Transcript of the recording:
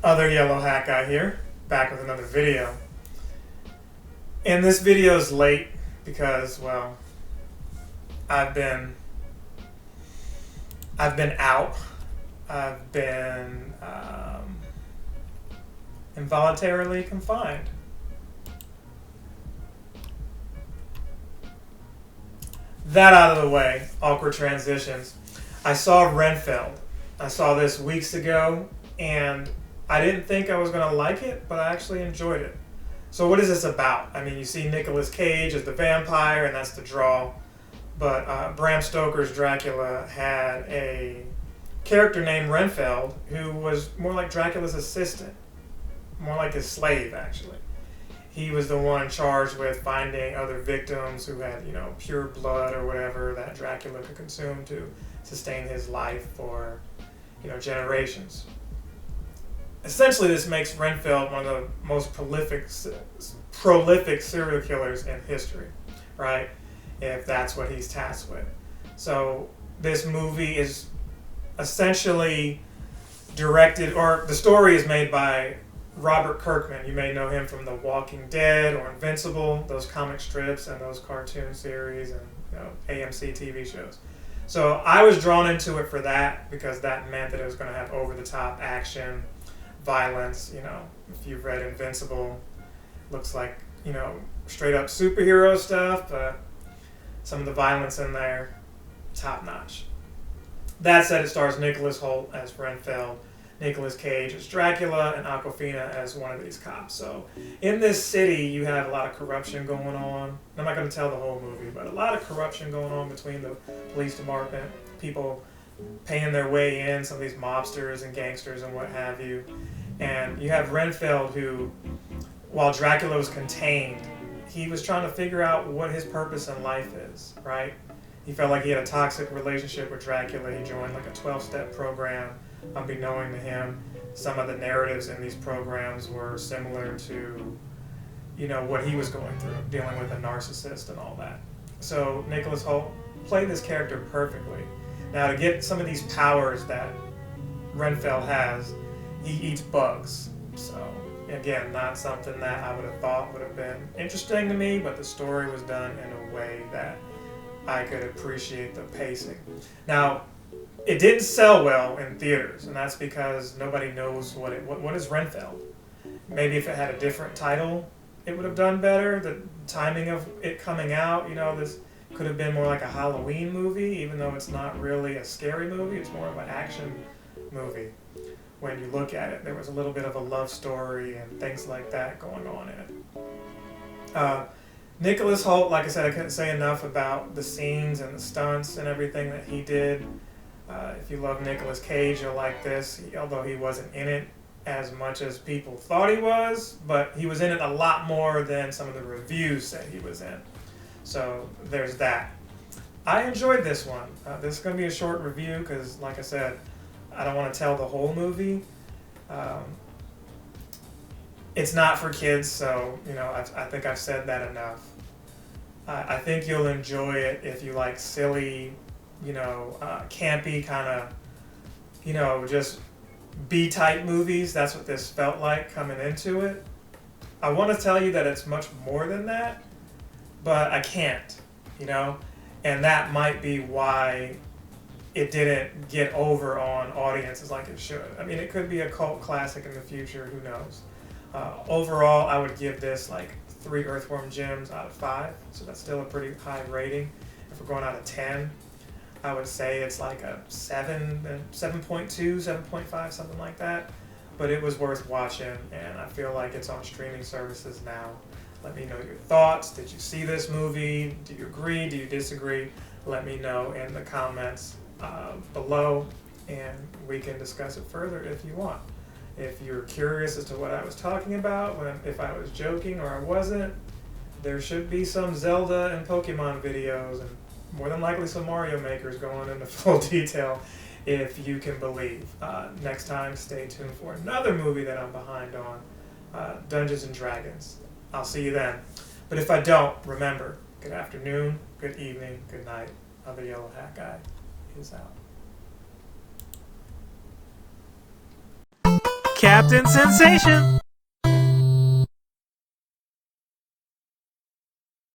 Other yellow hat guy here, back with another video. And this video is late because, well, I've been out. I've been involuntarily confined. That out of the way, awkward transitions. I saw Renfeld. I saw this weeks ago, and I didn't think I was going to like it, but I actually enjoyed it. So what is this about? I mean, you see Nicolas Cage as the vampire, and that's the draw. But Bram Stoker's Dracula had a character named Renfeld who was more like Dracula's assistant, more like his slave, actually. He was the one charged with finding other victims who had, pure blood or whatever that Dracula could consume to sustain his life for, generations. Essentially, this makes Renfeld one of the most prolific serial killers in history, right? If that's what he's tasked with. So this movie is essentially directed, or the story is made by Robert Kirkman. You may know him from The Walking Dead or Invincible, those comic strips and those cartoon series and AMC TV shows. So I was drawn into it for that because that meant that it was going to have over-the-top action, violence. If you've read Invincible, looks like, straight-up superhero stuff, but some of the violence in there, top-notch. That said, it stars Nicholas Hoult as Renfeld, Nicolas Cage as Dracula, and Awkwafina as one of these cops. So in this city, you have a lot of corruption going on. I'm not going to tell the whole movie, but a lot of corruption going on between the police department, people paying their way in, some of these mobsters and gangsters and what have you. And you have Renfeld who, while Dracula was contained, he was trying to figure out what his purpose in life is, right? He felt like he had a toxic relationship with Dracula. He joined like a 12-step program. Unbeknown to him, some of the narratives in these programs were similar to, what he was going through, dealing with a narcissist and all that. So Nicholas Hoult played this character perfectly. Now, to get some of these powers that Renfeld has, he eats bugs. So, again, not something that I would have thought would have been interesting to me, but the story was done in a way that I could appreciate the pacing. Now, it didn't sell well in theaters, and that's because nobody knows what is Renfeld. Maybe if it had a different title, it would have done better. The timing of it coming out, this could have been more like a Halloween movie, even though it's not really a scary movie. It's more of an action movie. When you look at it, there was a little bit of a love story and things like that going on in it. Nicholas Hoult, like I said, I couldn't say enough about the scenes and the stunts and everything that he did. If you love Nicolas Cage, you'll like this, although he wasn't in it as much as people thought he was, but he was in it a lot more than some of the reviews said he was in. So there's that. I enjoyed this one. This is going to be a short review because, like I said, I don't want to tell the whole movie. It's not for kids, so I think I've said that enough. I think you'll enjoy it if you like silly, campy kind of, just B-type movies. That's what this felt like coming into it. I want to tell you that it's much more than that, but I can't, and that might be why it didn't get over on audiences like it should. I mean, it could be a cult classic in the future, who knows. Overall, I would give this like 3 earthworm gems out of 5, so that's still a pretty high rating. If we're going out of 10, I would say it's like a 7.2, 7.5, something like that. But it was worth watching, and I feel like it's on streaming services now. Let me know your thoughts. Did you see this movie? Do you agree? Do you disagree? Let me know in the comments below, and we can discuss it further if you want. If you're curious as to what I was talking about, if I was joking or I wasn't, there should be some Zelda and Pokemon videos, and more than likely some Mario makers going into full detail, if you can believe. Next time, stay tuned for another movie that I'm behind on, Dungeons and Dragons. I'll see you then. But if I don't, remember, good afternoon, good evening, good night. Other Yellow Hat Guy is out. Captain Sensation.